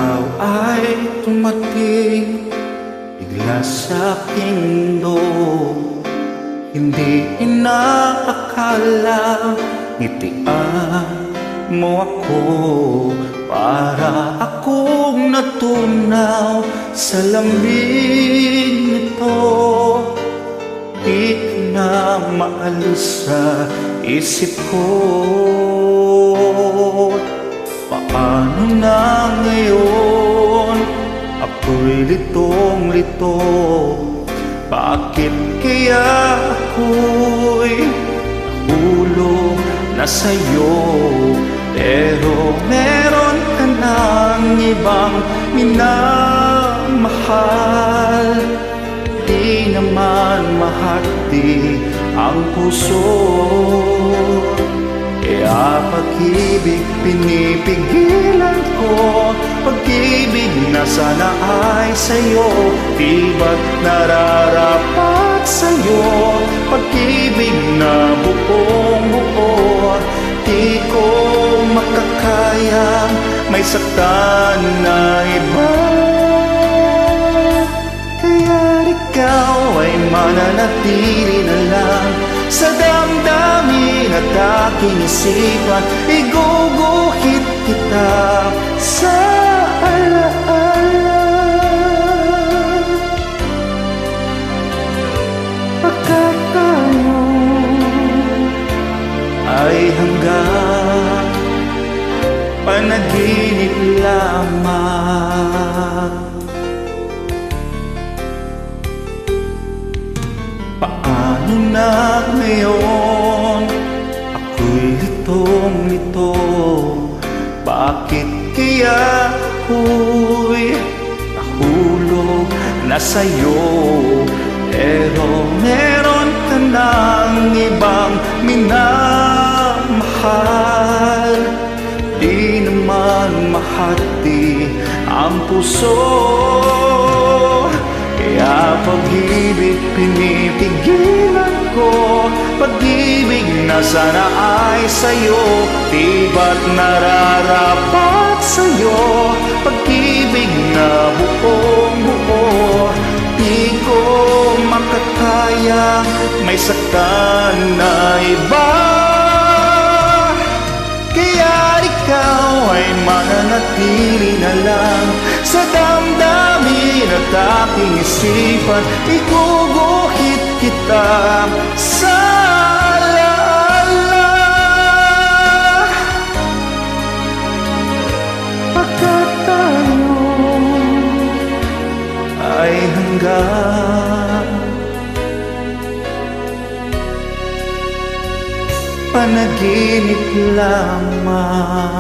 Ikaw ay tumating bigla sa aking mundo. Hindi inaakala, ngitian mo ako para akong natunaw sa lamig nito. Di ka na maalis sa isip ko. Paano na ngayon? Ako'y litong-lito. Bakit kaya ako'y nahulog na sa'yo? Pero meron ka ng ibang minamahal. Di naman mahati ang puso, kaya pag-ibig pinipigilan ko. Pag-ibig na sana ay sa'yo, di ba't nararapat sa'yo? Pag-ibig na buong-buo, di ko makakayang may saktan na iba. Kaya ikaw ay mananatili na lang sa damdamin at aking isipan. Iguguhit kita sa alaala. Pagkat tayo ay hanggang panaginip lamang. Paano na ngayon? Ako'y litong-lito. Bakit kaya ako'y nahulog na sa'yo? Pero meron ka ng ibang minamahal. Di naman mahati ang puso, kaya pag-ibig pinipigilan ko. Pag-ibig na sana ay sa'yo, di ba't nararapat sa'yo? Pag-ibig na buong-buo, di ko makakaya may saktan na iba. Kaya ikaw ay mananatili na lang sa damdamin at aking isipan. Iguguhit kita sa alaala. Pagkat tayo ay hanggang panaginip lamang.